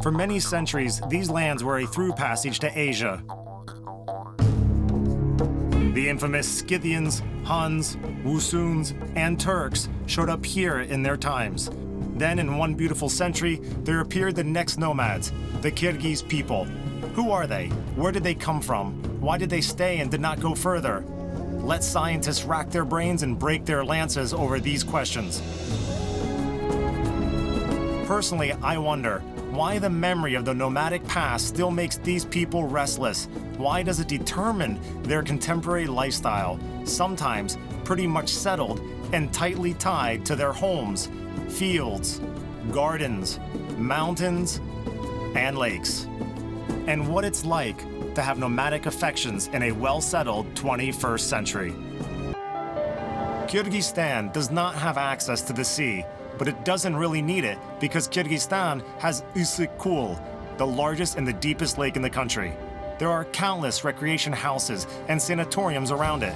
For many centuries, these lands were a through passage to Asia. The infamous Scythians, Huns, Wusuns, and Turks showed up here in their times. Then, in one beautiful century, there appeared the next nomads, the Kyrgyz people. Who are they? Where did they come from? Why did they stay and did not go further? Let scientists rack their brains and break their lances over these questions. Personally, I wonder why the memory of the nomadic past still makes these people restless. Why does it determine their contemporary lifestyle, sometimes pretty much settled and tightly tied to their homes, fields, gardens, mountains, and lakes? And what it's like to have nomadic affections in a well-settled 21st century. Kyrgyzstan does not have access to the sea, but it doesn't really need it because Kyrgyzstan has Issyk-Kul, the largest and the deepest lake in the country. There are countless recreation houses and sanatoriums around it.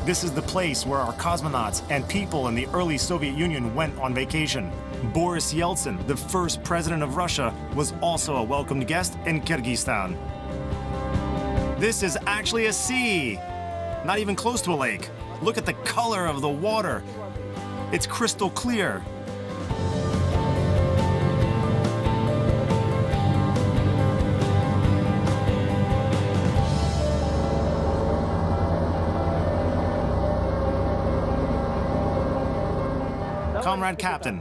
This is the place where our cosmonauts and people in the early Soviet Union went on vacation. Boris Yeltsin, the first president of Russia, was also a welcomed guest in Kyrgyzstan. This is actually a sea, not even close to a lake. Look at the color of the water. It's crystal clear. Comrade Captain,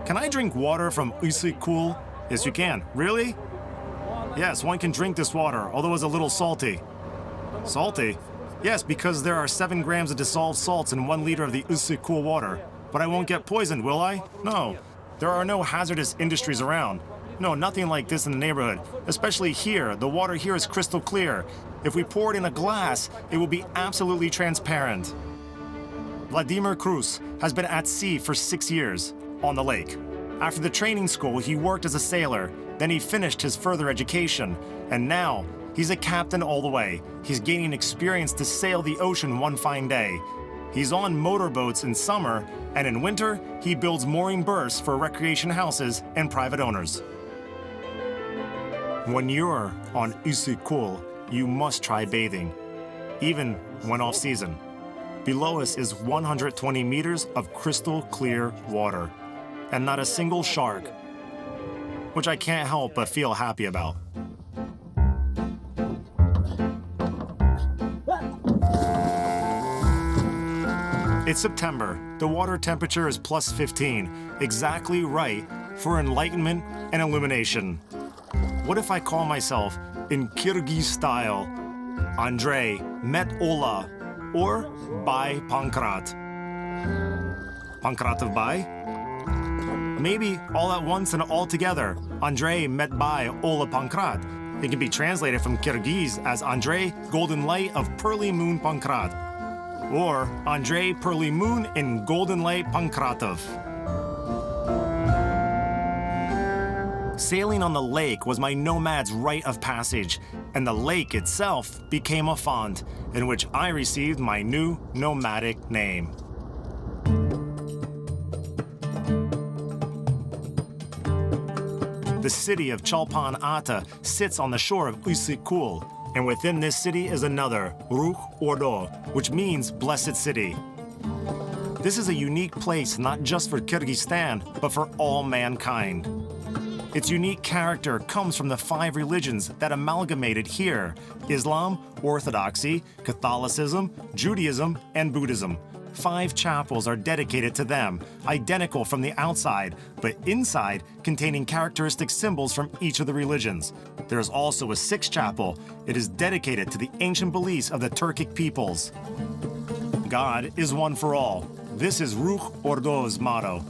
can I drink water from Issyk-Kul? Yes, you can. Really? Yes, one can drink this water, although it's a little salty. Salty? Yes, because there are 7 grams of dissolved salts in 1 liter of the Issyk-Kul water. But I won't get poisoned, will I? No. There are no hazardous industries around. No, nothing like this in the neighborhood. Especially here, the water here is crystal clear. If we pour it in a glass, it will be absolutely transparent. Vladimir Krus has been at sea for 6 years, on the lake. After the training school, he worked as a sailor. Then he finished his further education. And now, he's a captain all the way. He's gaining experience to sail the ocean one fine day. He's on motorboats in summer, and in winter, he builds mooring berths for recreation houses and private owners. When you're on Issyk-Kul, you must try bathing, even when off-season. Below us is 120 meters of crystal clear water, and not a single shark, which I can't help but feel happy about. It's September. The water temperature is plus 15, exactly right for enlightenment and illumination. What if I call myself, in Kyrgyz style, Andrei met Ola, or Bai Pankrat? Pankratov Bai? Maybe all at once and all together. Andrei met Bai Ola Pankrat. It can be translated from Kyrgyz as Andrei Golden Light of Pearly Moon Pankrat, or Andrei Pearly Moon in Golden Light Pankratov. Sailing on the lake was my nomad's rite of passage, and the lake itself became a font in which I received my new nomadic name. The city of Chalpan Ata sits on the shore of Issyk-Kul, and within this city is another, Ruh Ordo, which means blessed city. This is a unique place not just for Kyrgyzstan, but for all mankind. Its unique character comes from the 5 religions that amalgamated here: Islam, Orthodoxy, Catholicism, Judaism, and Buddhism. 5 chapels are dedicated to them, identical from the outside, but inside containing characteristic symbols from each of the religions. There is also a 6th chapel. It is dedicated to the ancient beliefs of the Turkic peoples. God is one for all. This is Ruh Ordo's motto.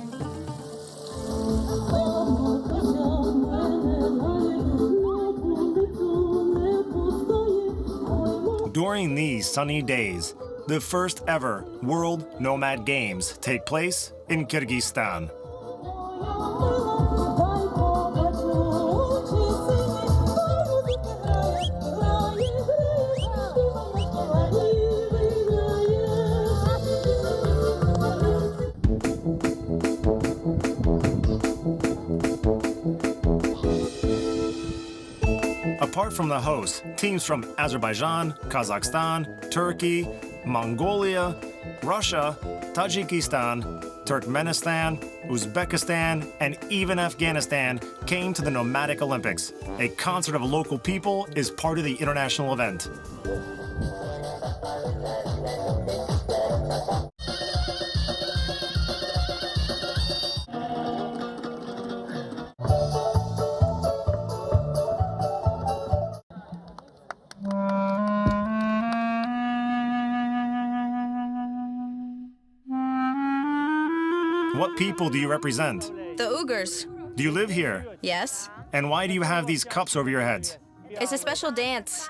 During these sunny days, the first ever World Nomad Games take place in Kyrgyzstan. Apart from the hosts, teams from Azerbaijan, Kazakhstan, Turkey, Mongolia, Russia, Tajikistan, Turkmenistan, Uzbekistan, and even Afghanistan came to the Nomadic Olympics. A concert of local people is part of the international event. What people do you represent? The Uyghurs. Do you live here? Yes. And why do you have these cups over your heads? It's a special dance.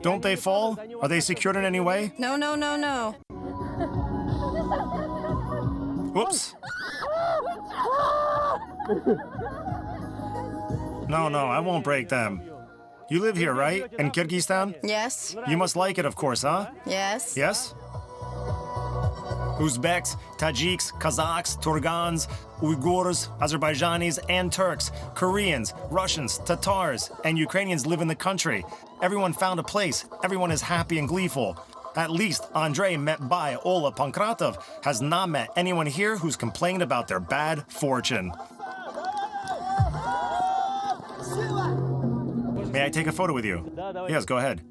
Don't they fall? Are they secured in any way? No, no, no, no. Oops. No, I won't break them. You live here, right? In Kyrgyzstan? Yes. You must like it, of course, huh? Yes. Yes? Uzbeks, Tajiks, Kazakhs, Turgans, Uyghurs, Azerbaijanis, and Turks, Koreans, Russians, Tatars, and Ukrainians live in the country. Everyone found a place. Everyone is happy and gleeful. At least Andrei, met by Ola Pankratov, has not met anyone here who's complained about their bad fortune. May I take a photo with you? Yes, go ahead.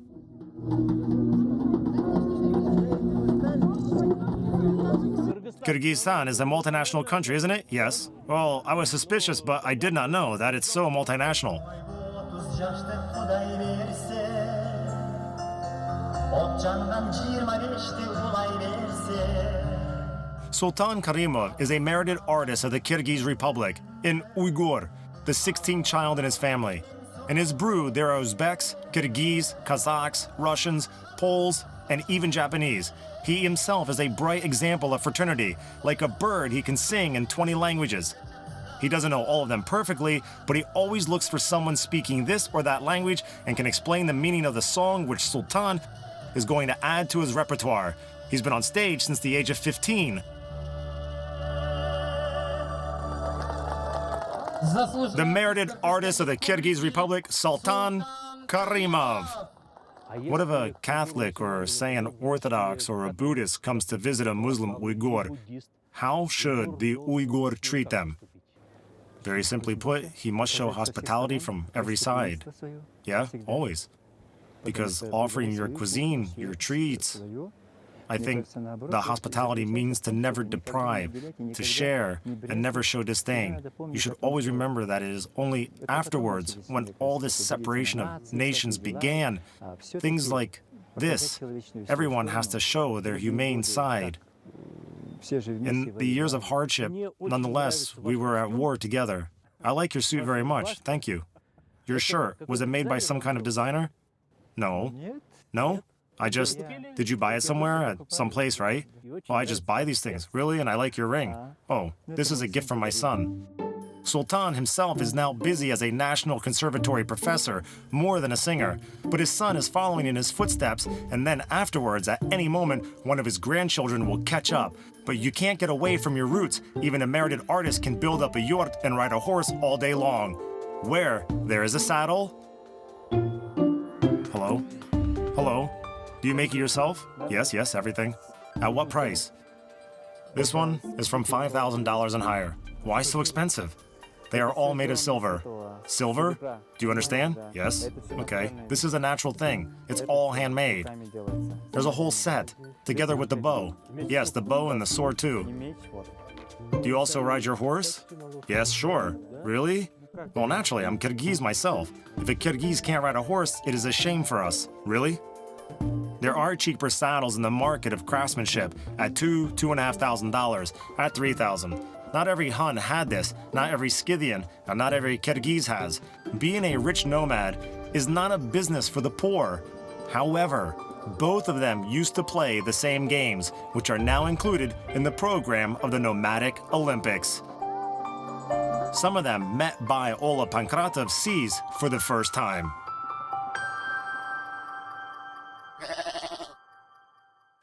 Kyrgyzstan is a multinational country, isn't it? Yes. Well, I was suspicious, but I did not know that it's so multinational. Sultan Karimov is a merited artist of the Kyrgyz Republic, an Uyghur, the 16th child in his family. In his brood, there are Uzbeks, Kyrgyz, Kazakhs, Russians, Poles, and even Japanese. He himself is a bright example of fraternity. Like a bird, he can sing in 20 languages. He doesn't know all of them perfectly, but he always looks for someone speaking this or that language and can explain the meaning of the song which Sultan is going to add to his repertoire. He's been on stage since the age of 15. The merited artist of the Kyrgyz Republic, Sultan Karimov. What if a Catholic or, say, an Orthodox or a Buddhist comes to visit a Muslim Uyghur? How should the Uyghur treat them? Very simply put, he must show hospitality from every side. Yeah, always. Because offering your cuisine, your treats, I think the hospitality means to never deprive, to share, and never show disdain. You should always remember that it is only afterwards, when all this separation of nations began, things like this, everyone has to show their humane side. In the years of hardship, nonetheless, we were at war together. I like your suit very much, thank you. Your shirt, was it made by some kind of designer? No. No? Did you buy it somewhere, at some place, right? Oh, I just buy these things. Really? And I like your ring. Oh, this is a gift from my son. Sultan himself is now busy as a National Conservatory professor, more than a singer. But his son is following in his footsteps, and then afterwards, at any moment, one of his grandchildren will catch up. But you can't get away from your roots. Even a merited artist can build up a yurt and ride a horse all day long. Where there is a saddle... Hello? Hello? Do you make it yourself? Yes, everything. At what price? This one is from $5,000 and higher. Why so expensive? They are all made of silver. Silver? Do you understand? Yes? Okay. This is a natural thing. It's all handmade. There's a whole set, together with the bow. Yes, the bow and the sword too. Do you also ride your horse? Yes, sure. Really? Well, naturally, I'm Kyrgyz myself. If a Kyrgyz can't ride a horse, it is a shame for us. Really? There are cheaper saddles in the market of craftsmanship at $2,500, at $3,000. Not every Hun had this, not every Scythian, and not every Kyrgyz has. Being a rich nomad is not a business for the poor. However, both of them used to play the same games, which are now included in the program of the Nomadic Olympics. Some of them met by Ola Pankratov sees for the first time.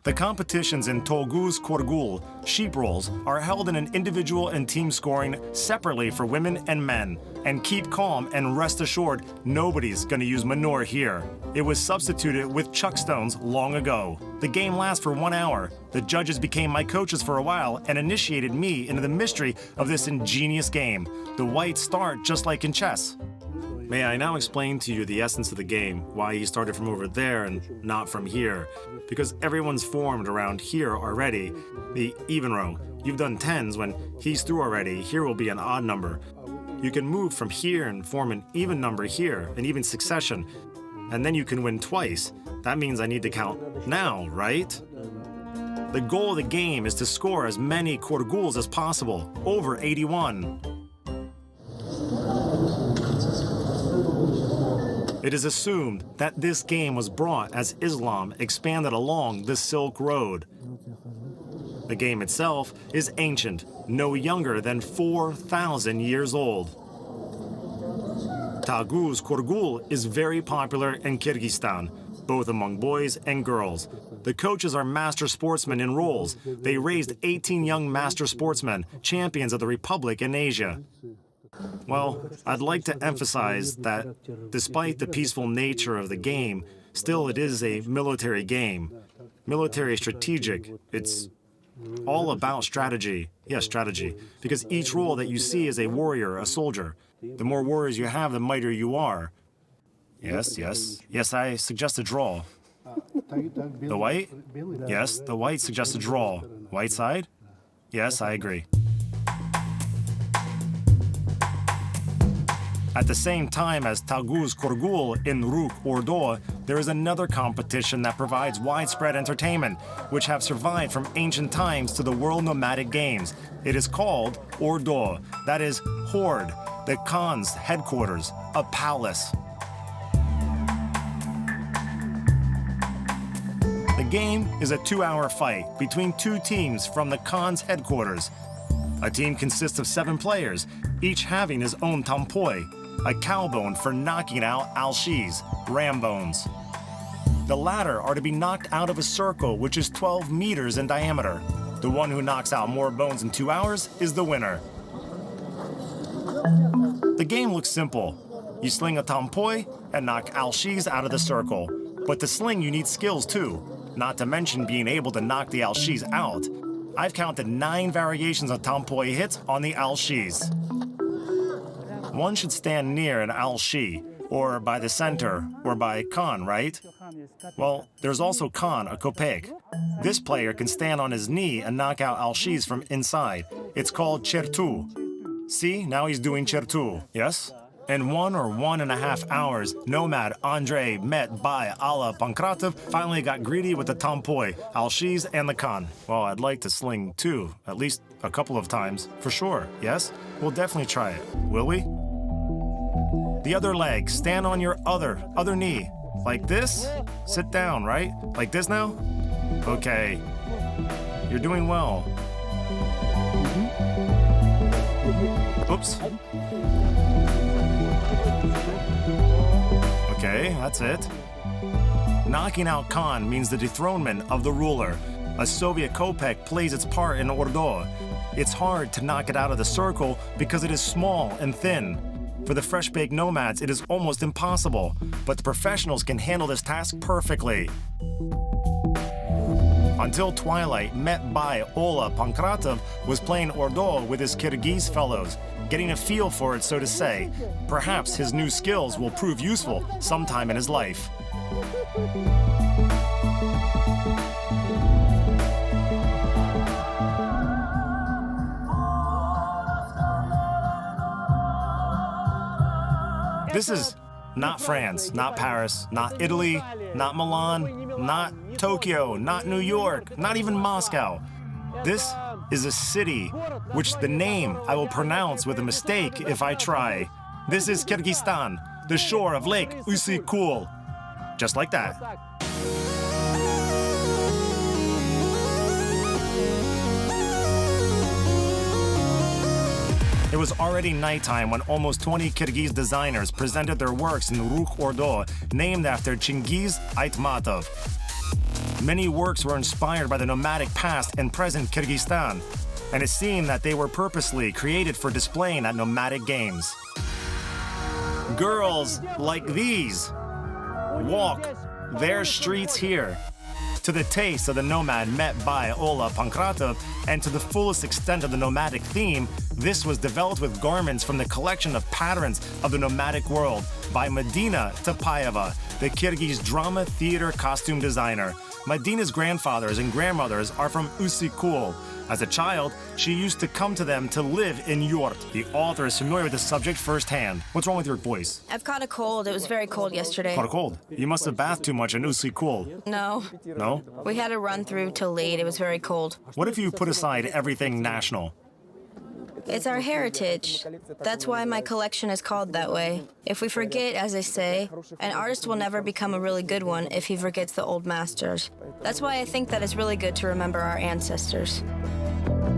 The competitions in Kyrgyz Korgul, sheep rolls, are held in an individual and team scoring separately for women and men. And keep calm and rest assured, nobody's gonna use manure here. It was substituted with chuck stones long ago. The game lasts for 1 hour. The judges became my coaches for a while and initiated me into the mystery of this ingenious game. The whites start just like in chess. May I now explain to you the essence of the game, why he started from over there and not from here? Because everyone's formed around here already. The even row. You've done tens when he's through already. Here will be an odd number. You can move from here and form an even number here, an even succession. And then you can win twice. That means I need to count now, right? The goal of the game is to score as many Korguls as possible, over 81. It is assumed that this game was brought as Islam expanded along the Silk Road. The game itself is ancient, no younger than 4,000 years old. Kyrgyz Korgul is very popular in Kyrgyzstan, both among boys and girls. The coaches are master sportsmen in roles. They raised 18 young master sportsmen, champions of the Republic in Asia. Well, I'd like to emphasize that despite the peaceful nature of the game, still it is a military game. Military strategic. It's all about strategy. Yes, strategy. Because each role that you see is a warrior, a soldier. The more warriors you have, the mightier you are. Yes, yes. Yes, I suggest a draw. The white? Yes, the white suggests a draw. White side? Yes, I agree. At the same time as Kyrgyz Korgul in Ruk Ordo, there is another competition that provides widespread entertainment, which have survived from ancient times to the World Nomadic Games. It is called Ordo, that is Horde, the Khan's headquarters, a palace. The game is a 2-hour fight between two teams from the Khan's headquarters. A team consists of 7 players, each having his own tampoi, a cow bone for knocking out alshis, ram bones. The latter are to be knocked out of a circle which is 12 meters in diameter. The one who knocks out more bones in 2 hours is the winner. The game looks simple. You sling a tampoi and knock alshis out of the circle. But to sling you need skills too, not to mention being able to knock the alshis out. I've counted 9 variations of tampoi hits on the alshis. One should stand near an alshi, or by the center, or by Khan, right? Well, there's also Khan, a kopek. This player can stand on his knee and knock out alshis from inside. It's called chertu. See, now he's doing chertu, yes? In 1 or 1.5 hours, Nomad, Andrei, Met, Bai, Alla, Pankratov finally got greedy with the tampoi, alshis, and the Khan. Well, I'd like to sling too, at least a couple of times, for sure, yes? We'll definitely try it, will we? The other leg, stand on your other knee. Like this? Sit down, right? Like this now? Okay. You're doing well. Oops. Okay, that's it. Knocking out Khan means the dethronement of the ruler. A Soviet kopek plays its part in Ordo. It's hard to knock it out of the circle because it is small and thin. For the fresh-baked nomads, it is almost impossible, but the professionals can handle this task perfectly. Until twilight, Met by Ola Pankratov was playing Ordo with his Kyrgyz fellows, getting a feel for it, so to say. Perhaps his new skills will prove useful sometime in his life. This is not France, not Paris, not Italy, not Milan, not Tokyo, not New York, not even Moscow. This is a city, which the name I will pronounce with a mistake if I try. This is Kyrgyzstan, the shore of Lake Issyk-Kul. Just like that. It was already nighttime when almost 20 Kyrgyz designers presented their works in Ruk Ordo, named after Chingiz Aytmatov. Many works were inspired by the nomadic past and present Kyrgyzstan, and it seemed that they were purposely created for displaying at nomadic games. Girls like these walk their streets here to the taste of the nomad met by Ola Pankratov, and to the fullest extent of the nomadic theme, this was developed with garments from the collection of patterns of the nomadic world by Medina Tapayeva, the Kyrgyz drama theater costume designer. Medina's grandfathers and grandmothers are from Issyk-Kul. As a child, she used to come to them to live in yurt. The author is familiar with the subject firsthand. What's wrong with your voice? I've caught a cold. It was very cold yesterday. Caught a cold? You must have bathed too much in Issyk-Kul. No. No? We had a run through till late. It was very cold. What if you put aside everything national? It's our heritage. That's why my collection is called that way. If we forget, as they say, an artist will never become a really good one if he forgets the old masters. That's why I think that it's really good to remember our ancestors.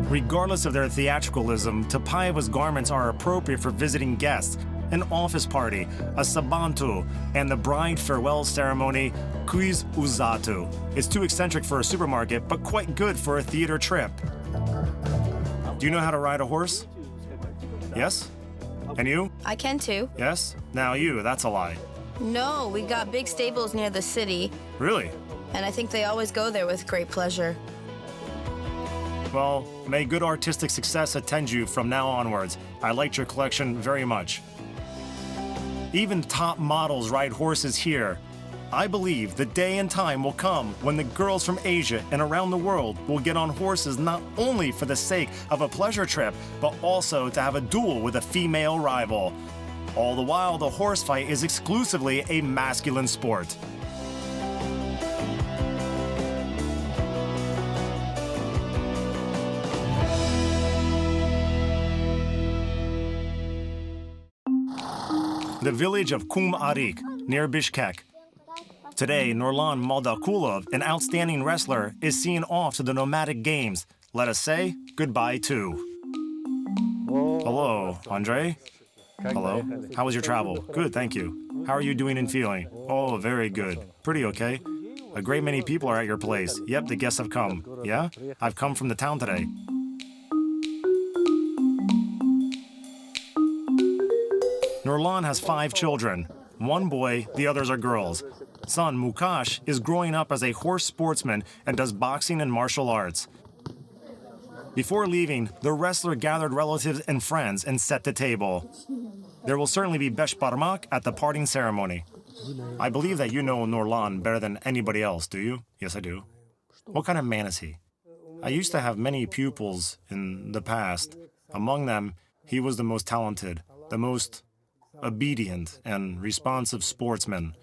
Regardless of their theatricalism, Tapayeva's garments are appropriate for visiting guests, an office party, a sabantu, and the bride farewell ceremony, Kyrgyz uzatu. It's too eccentric for a supermarket, but quite good for a theater trip. Do you know how to ride a horse? Yes? And you? I can too. Yes? Now you, that's a lie. No, we got big stables near the city, Really? and I think they always go there with great pleasure. Well, may good artistic success attend you from now onwards. I liked your collection very much. Even top models ride horses here. I believe the day and time will come when the girls from Asia and around the world will get on horses not only for the sake of a pleasure trip, but also to have a duel with a female rival. All the while, the horse fight is exclusively a masculine sport. The village of Kum-Arik, near Bishkek. Today, Nurlan Moldakulov, an outstanding wrestler, is seen off to the nomadic games. Let us say goodbye to. Hello, Andre. Hello. How was your travel? Good, thank you. How are you doing and feeling? Oh, very good. Pretty okay. A great many people are at your place. Yep, the guests have come. Yeah? I've come from the town today. Nurlan has 5 children. One boy, the others are girls. Son Mukash is growing up as a horse sportsman and does boxing and martial arts. Before leaving, the wrestler gathered relatives and friends and set the table. There will certainly be besh barmak at the parting ceremony. I believe that you know Nurlan better than anybody else, do you? Yes, I do. What kind of man is he? I used to have many pupils in the past. Among them, he was the most talented, the most obedient and responsive sportsman.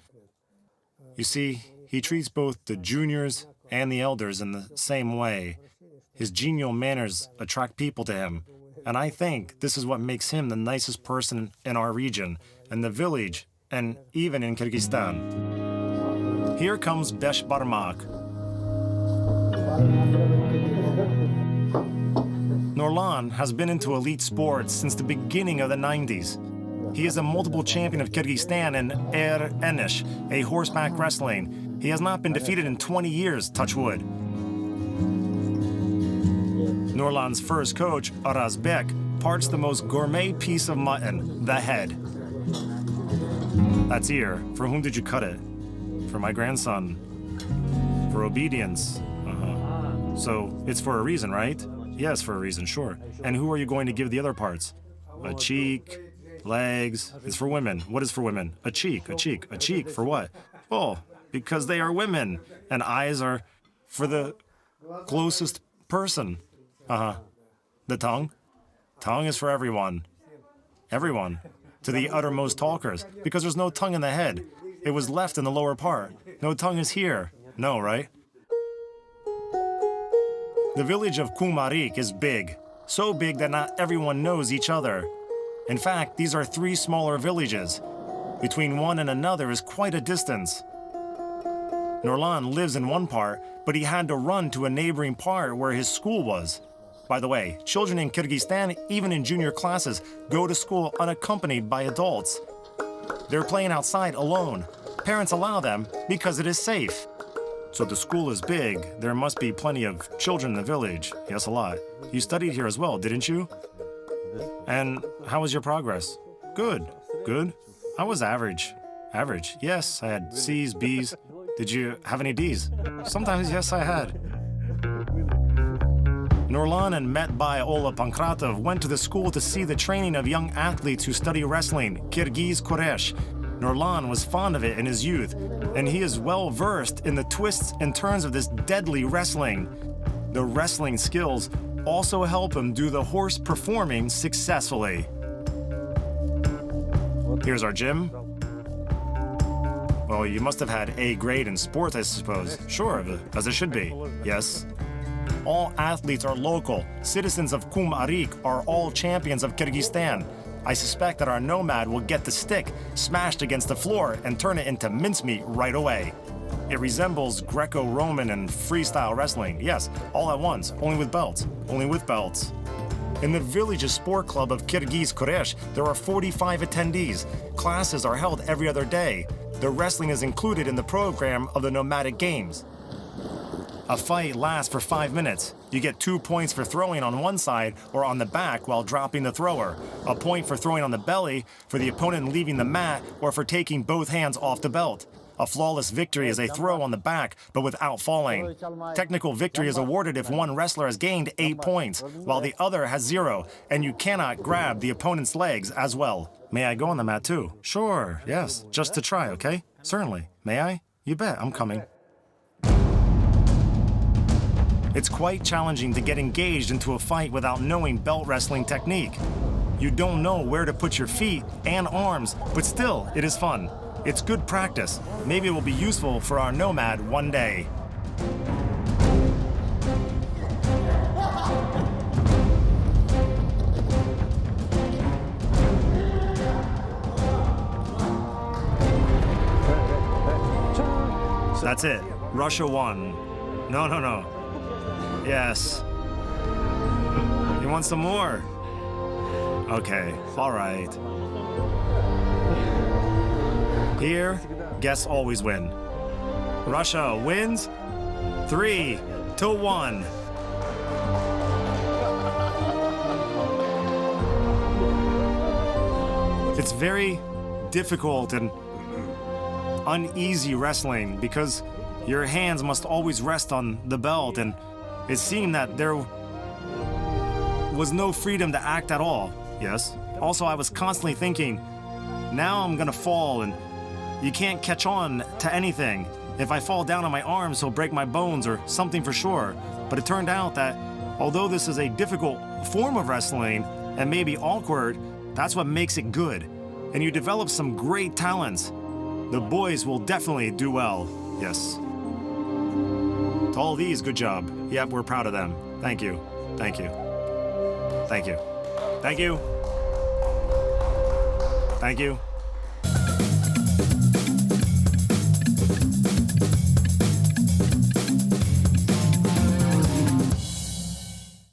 You see, he treats both the juniors and the elders in the same way. His genial manners attract people to him, and I think this is what makes him the nicest person in our region, and the village, and even in Kyrgyzstan. Here comes Besh Barmak. Nurlan has been into elite sports since the beginning of the 90s. He is a multiple champion of Kyrgyzstan in Enish, a horseback wrestling. He has not been defeated in 20 years, touch wood. Nurlan's first coach, Araz Bek, parts the most gourmet piece of mutton, the head. That's ear. For whom did you cut it? For my grandson. For obedience. So it's for a reason, right? Yes, for a reason, sure. And who are you going to give the other parts? A cheek, legs. It's for women. What is for women? A cheek, a cheek, a cheek for what? Oh, because they are women. And eyes are for the closest person. The tongue? Tongue is for everyone. Everyone. To the uttermost talkers. Because there's no tongue in the head. It was left in the lower part. No tongue is here. No, right? The village of Kum-Arik is big. So big that not everyone knows each other. In fact, these are 3 smaller villages. Between one and another is quite a distance. Nurlan lives in one part, but he had to run to a neighboring part where his school was. By the way, children in Kyrgyzstan, even in junior classes, go to school unaccompanied by adults. They're playing outside alone. Parents allow them because it is safe. So the school is big. There must be plenty of children in the village. Yes, a lot. You studied here as well, didn't you? And how was your progress? Good. Good? I was average. Average. Yes, I had C's, B's. Did you have any D's? Sometimes, yes, I had. Nurlan and Metbay Ola Pankratov went to the school to see the training of young athletes who study wrestling, Kyrgyz Koresh. Nurlan was fond of it in his youth, and he is well versed in the twists and turns of this deadly wrestling. The wrestling skills also help him do the horse performing successfully. Here's our gym. Well, you must have had A grade in sports, I suppose. Sure, as it should be. Yes. All athletes are local. Citizens of Kum Arik are all champions of Kyrgyzstan. I suspect that our Nomad will get the stick smashed against the floor and turn it into mincemeat right away. It resembles Greco-Roman and freestyle wrestling. Yes, all at once, only with belts. Only with belts. In the village's sport club of Kyrgyz Koresh, there are 45 attendees. Classes are held every other day. The wrestling is included in the program of the Nomadic Games. A fight lasts for 5 minutes. You get 2 points for throwing on one side or on the back while dropping the thrower. A point for throwing on the belly, for the opponent leaving the mat, or for taking both hands off the belt. A flawless victory is a throw on the back, but without falling. Technical victory is awarded if one wrestler has gained 8 points, while the other has 0, and you cannot grab the opponent's legs as well. May I go on the mat too? Sure, yes, just to try, okay? Certainly. May I? You bet, I'm coming. It's quite challenging to get engaged into a fight without knowing belt wrestling technique. You don't know where to put your feet and arms, but still, it is fun. It's good practice. Maybe it will be useful for our Nomad one day. That's it. Russia won. No. Yes. You want some more? Okay, all right. Here, guests always win. Russia wins 3-1. It's very difficult and uneasy wrestling because your hands must always rest on the belt, and it seemed that there was no freedom to act at all. Yes. Also, I was constantly thinking, now I'm gonna fall and you can't catch on to anything. If I fall down on my arms, he'll break my bones or something for sure. But it turned out that although this is a difficult form of wrestling and maybe awkward, that's what makes it good. And you develop some great talents. The boys will definitely do well. Yes. To all these, good job. Yep, we're proud of them. Thank you. Thank you. Thank you. Thank you. Thank you.